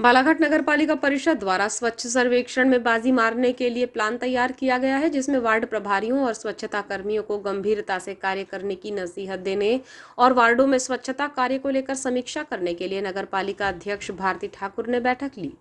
बालाघाट नगर पालिका परिषद द्वारा स्वच्छ सर्वेक्षण में बाजी मारने के लिए प्लान तैयार किया गया है, जिसमें वार्ड प्रभारियों और स्वच्छता कर्मियों को गंभीरता से कार्य करने की नसीहत देने और वार्डों में स्वच्छता कार्य को लेकर समीक्षा करने के लिए नगर पालिका अध्यक्ष भारती ठाकुर ने बैठक ली,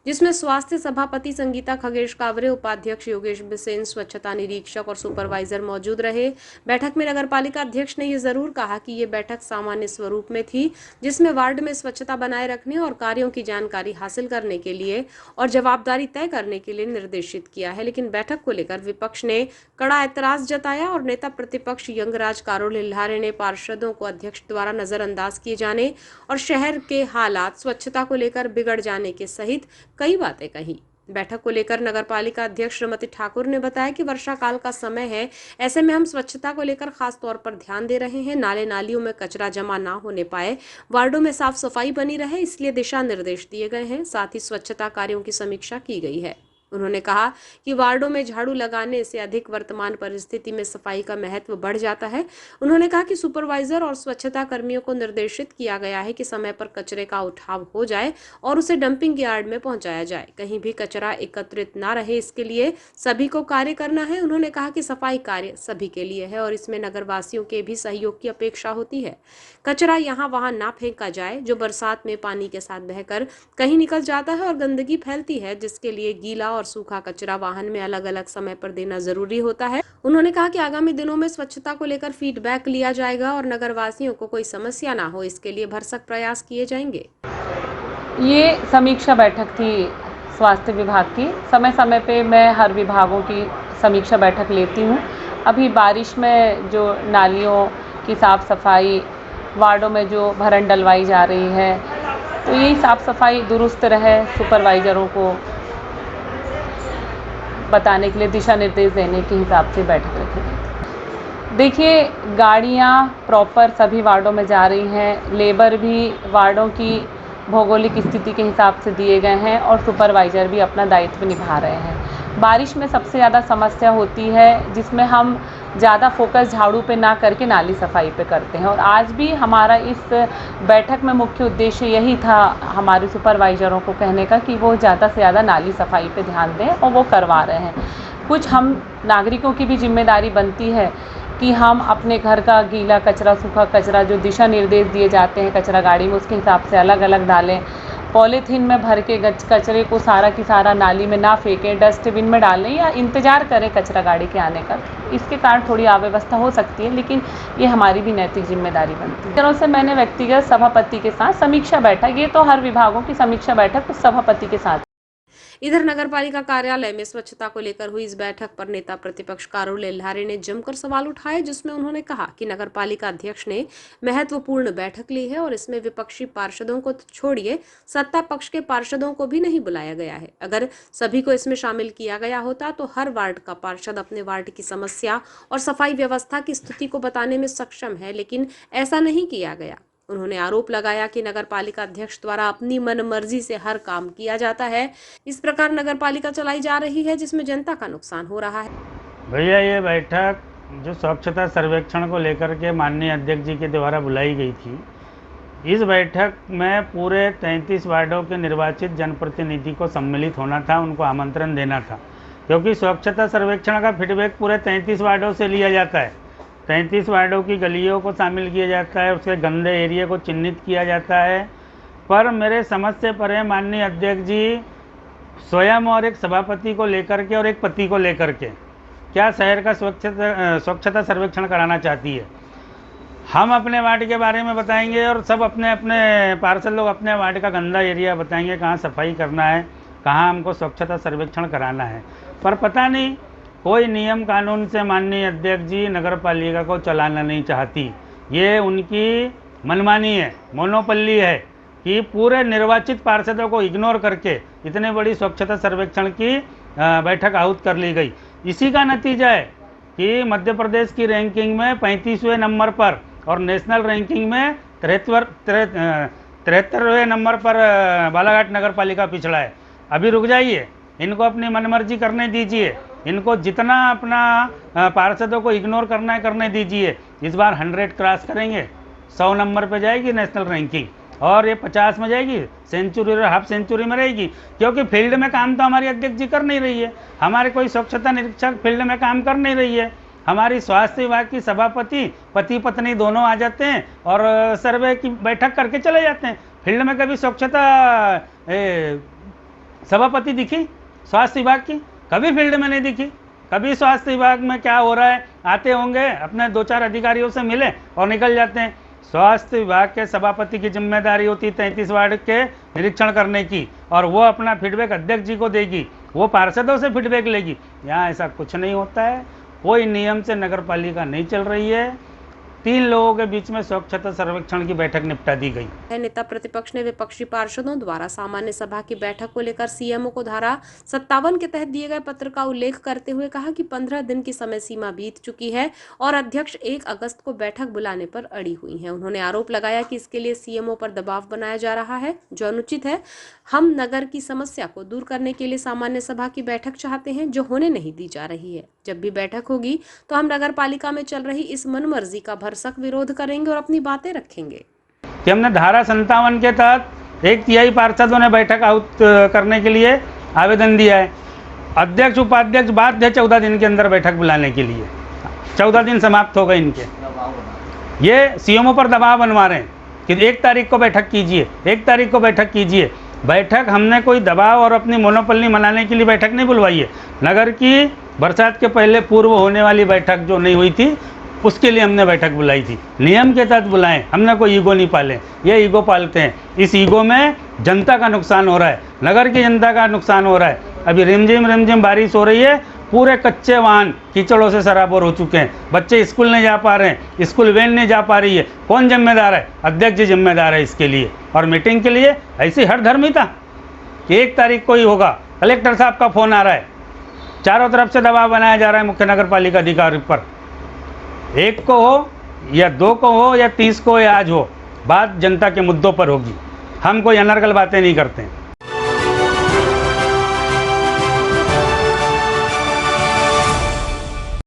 जिसमें स्वास्थ्य सभापति संगीता खगेश कावरे, उपाध्यक्ष योगेश बिसेन, स्वच्छता निरीक्षक और सुपरवाइजर मौजूद रहे। बैठक में नगर पालिका अध्यक्ष ने ये जरूर कहा कि ये बैठक सामान्य स्वरूप में थी, जिसमें वार्ड में स्वच्छता बनाए रखने और कार्यों की जानकारी हासिल करने के लिए और जवाबदारी तय करने के लिए निर्देशित किया है। लेकिन बैठक को लेकर विपक्ष ने कड़ा ऐतराज जताया और नेता प्रतिपक्ष यंगराज कारोल हिल्हारे ने पार्षदों को अध्यक्ष द्वारा नजरअंदाज किए जाने और शहर के हालात स्वच्छता को लेकर बिगड़ जाने के सहित कई बातें कही। बैठक को लेकर नगर पालिका अध्यक्ष श्रीमती ठाकुर ने बताया कि वर्षा काल का समय है, ऐसे में हम स्वच्छता को लेकर खास तौर पर ध्यान दे रहे हैं। नाले नालियों में कचरा जमा ना होने पाए, वार्डों में साफ सफाई बनी रहे, इसलिए दिशा निर्देश दिए गए हैं। साथ ही स्वच्छता कार्यों की समीक्षा की गई है। उन्होंने कहा कि वार्डों में झाड़ू लगाने से अधिक वर्तमान परिस्थिति में सफाई का महत्व बढ़ जाता है। उन्होंने कहा कि सुपरवाइजर और स्वच्छता कर्मियों को निर्देशित किया गया है कि समय पर कचरे का उठाव हो जाए और उसे डंपिंग यार्ड में पहुंचाया जाए, कहीं भी कचरा एकत्रित ना रहे, इसके लिए सभी को कार्य करना है। उन्होंने कहा कि सफाई कार्य सभी के लिए है और इसमें नगरवासियों के भी सहयोग की अपेक्षा होती है। कचरा यहाँ वहाँ ना फेंका जाए, जो बरसात में पानी के साथ बहकर कहीं निकल जाता है और गंदगी फैलती है, जिसके लिए गीला और सूखा कचरा वाहन में अलग अलग समय पर देना जरूरी होता है। उन्होंने कहा कि आगामी दिनों में स्वच्छता को लेकर फीडबैक लिया जाएगा और नगरवासियों को कोई समस्या ना हो, इसके लिए भरसक प्रयास किए जाएंगे। ये समीक्षा बैठक थी स्वास्थ्य विभाग की। समय समय पे मैं हर विभागों की समीक्षा बैठक लेती हूँ। अभी बारिश में जो नालियों की साफ़ सफाई, वार्डों में जो भरन डलवाई जा रही है, तो यही साफ़ सफाई दुरुस्त रहे, सुपरवाइज़रों को बताने के लिए, दिशा निर्देश देने के हिसाब से बैठक रखी गई। देखिए, गाड़ियाँ प्रॉपर सभी वार्डों में जा रही हैं, लेबर भी वार्डों की भौगोलिक स्थिति के हिसाब से दिए गए हैं और सुपरवाइज़र भी अपना दायित्व निभा रहे हैं। बारिश में सबसे ज़्यादा समस्या होती है, जिसमें हम ज़्यादा फोकस झाड़ू पे ना करके नाली सफाई पे करते हैं। और आज भी हमारा इस बैठक में मुख्य उद्देश्य यही था हमारे सुपरवाइज़रों को कहने का कि वो ज़्यादा से ज़्यादा नाली सफाई पे ध्यान दें, और वो करवा रहे हैं। कुछ हम नागरिकों की भी जिम्मेदारी बनती है कि हम अपने घर का गीला कचरा, सूखा कचरा, जो दिशा निर्देश दिए जाते हैं कचरा गाड़ी में, उसके हिसाब से अलग अलग डालें। पॉलीथीन में भर के कचरे को सारा की सारा नाली में ना फेंकें, डस्टबिन में डालें या इंतज़ार करें कचरा गाड़ी के आने का। इसके कारण थोड़ी अव्यवस्था हो सकती है, लेकिन ये हमारी भी नैतिक जिम्मेदारी बनती है। तरह से मैंने व्यक्तिगत सभापति के साथ समीक्षा बैठक, ये तो हर विभागों की समीक्षा बैठक उस सभापति के साथ। इधर नगर पालिका कार्यालय में स्वच्छता को लेकर हुई इस बैठक पर नेता प्रतिपक्ष कारोल हिल्हारे ने जमकर सवाल उठाए, जिसमें उन्होंने कहा कि नगर पालिका अध्यक्ष ने महत्वपूर्ण बैठक ली है और इसमें विपक्षी पार्षदों को छोड़िए सत्ता पक्ष के पार्षदों को भी नहीं बुलाया गया है। अगर सभी को इसमें शामिल किया गया होता तो हर वार्ड का पार्षद अपने वार्ड की समस्या और सफाई व्यवस्था की स्थिति को बताने में सक्षम है, लेकिन ऐसा नहीं किया गया। उन्होंने आरोप लगाया कि नगर पालिका अध्यक्ष द्वारा अपनी मनमर्जी से हर काम किया जाता है। इस प्रकार नगर पालिका चलाई जा रही है, जिसमें जनता का नुकसान हो रहा है। भैया, ये बैठक जो स्वच्छता सर्वेक्षण को लेकर के माननीय अध्यक्ष जी के द्वारा बुलाई गई थी, इस बैठक में पूरे 33 वार्डों के निर्वाचित जनप्रतिनिधि को सम्मिलित होना था, उनको आमंत्रण देना था, क्योंकि स्वच्छता सर्वेक्षण का फीडबैक पूरे 33 वार्डों से लिया जाता है। 33 वार्डों की गलियों को शामिल किया जाता है, उसके गंदे एरिया को चिन्हित किया जाता है। पर मेरे समझ से परे माननीय अध्यक्ष जी स्वयं और एक सभापति को लेकर के और एक पति को लेकर के क्या शहर का स्वच्छता सर्वेक्षण कराना चाहती है। हम अपने वार्ड के बारे में बताएंगे और सब अपने अपने पार्षद लोग अपने वार्ड का गंदा एरिया बताएंगे, कहाँ सफाई करना है, कहाँ हमको स्वच्छता सर्वेक्षण कराना है। पर पता नहीं कोई नियम कानून से माननीय अध्यक्ष जी नगर पालिका को चलाना नहीं चाहती। ये उनकी मनमानी है, मोनोपल्ली है कि पूरे निर्वाचित पार्षदों को इग्नोर करके इतने बड़ी स्वच्छता सर्वेक्षण की बैठक आहूत कर ली गई। इसी का नतीजा है कि मध्य प्रदेश की रैंकिंग में 35वें नंबर पर और नेशनल रैंकिंग में 73वें नंबर पर बालाघाट नगर पालिका पिछड़ा है। अभी रुक जाइए, इनको अपनी मनमर्जी करने दीजिए, इनको जितना अपना पार्षदों को इग्नोर करना है करने दीजिए। इस बार 100 क्रॉस करेंगे, 100 नंबर पे जाएगी नेशनल रैंकिंग। और ये 50 में जाएगी, सेंचुरी और हाफ सेंचुरी में रहेगी, क्योंकि फील्ड में काम तो हमारी अध्यक्ष जी कर नहीं रही है। हमारे कोई स्वच्छता निरीक्षक फील्ड में काम कर नहीं रही है। हमारी स्वास्थ्य विभाग की सभापति पति पत्नी दोनों आ जाते हैं और सर्वे की बैठक करके चले जाते हैं। फील्ड में कभी स्वच्छता सभापति दिखी स्वास्थ्य विभाग की? कभी फील्ड में नहीं दिखी। कभी स्वास्थ्य विभाग में क्या हो रहा है आते होंगे, अपने 2-4 अधिकारियों से मिले और निकल जाते हैं। स्वास्थ्य विभाग के सभापति की जिम्मेदारी होती है 33 वार्ड के निरीक्षण करने की, और वो अपना फीडबैक अध्यक्ष जी को देगी, वो पार्षदों से फीडबैक लेगी। यहाँ ऐसा कुछ नहीं होता है, कोई नियम से नगर पालिका नहीं चल रही है। 3 लोगों के बीच में स्वच्छता सर्वेक्षण की बैठक निपटा दी गई। नेता प्रतिपक्ष ने विपक्षी पार्षदों द्वारा सामान्य सभा की बैठक को लेकर सीएमओ को धारा 57 के तहत दिए गए पत्र का उल्लेख करते हुए कहा कि 15 दिन की समय सीमा बीत चुकी है और अध्यक्ष 1 अगस्त को बैठक बुलाने पर अड़ी हुई हैं। उन्होंने आरोप लगाया कि इसके लिए सीएमओ पर दबाव बनाया जा रहा है, जो अनुचित है। हम नगर की समस्या को दूर करने के लिए सामान्य सभा की बैठक चाहते हैं, जो होने नहीं दी जा रही है। जब भी बैठक होगी तो हम नगर पालिका में चल रही इस मनमर्जी का भरसक विरोध करेंगे और अपनी बातें रखेंगे। कि हमने धारा 57 के तहत 1/3 पार्षदों ने बैठक आउट करने के लिए आवेदन दिया है। अध्यक्ष उपाध्यक्ष बाध्य है 14 दिन के अंदर बैठक बुलाने के लिए। 14 दिन समाप्त हो गए इनके। ये सीएमओ पर दबाव बनवा रहे हैं कि 1 तारीख को बैठक कीजिए, 1 तारीख को बैठक कीजिए। बैठक हमने कोई दबाव और अपनी मोनोपोली मनाने के लिए बैठक नहीं बुलवाई है। नगर की बरसात के पहले पूर्व होने वाली बैठक जो नहीं हुई थी, उसके लिए हमने बैठक बुलाई थी। नियम के तहत बुलाएं, हमने कोई ईगो नहीं पाले। ये ईगो पालते हैं, इस ईगो में जनता का नुकसान हो रहा है, नगर की जनता का नुकसान हो रहा है। अभी रिमझिम बारिश हो रही है, पूरे कच्चे वाहन कीचड़ों से सराबोर हो चुके हैं। बच्चे स्कूल नहीं जा पा रहे हैं, स्कूल वैन नहीं जा पा रही है। कौन जिम्मेदार है? अध्यक्ष जी जिम्मेदार है इसके लिए। और मीटिंग के लिए ऐसी हठधर्मिता कि 1 तारीख को ही होगा। कलेक्टर साहब का फ़ोन आ रहा है, चारों तरफ से दबाव बनाया जा रहा है मुख्य नगर पालिका अधिकारी पर। 1 को हो या 2 को हो या 30 को या आज हो, बात जनता के मुद्दों पर होगी। हम कोई अनर्गल बातें नहीं करते हैं।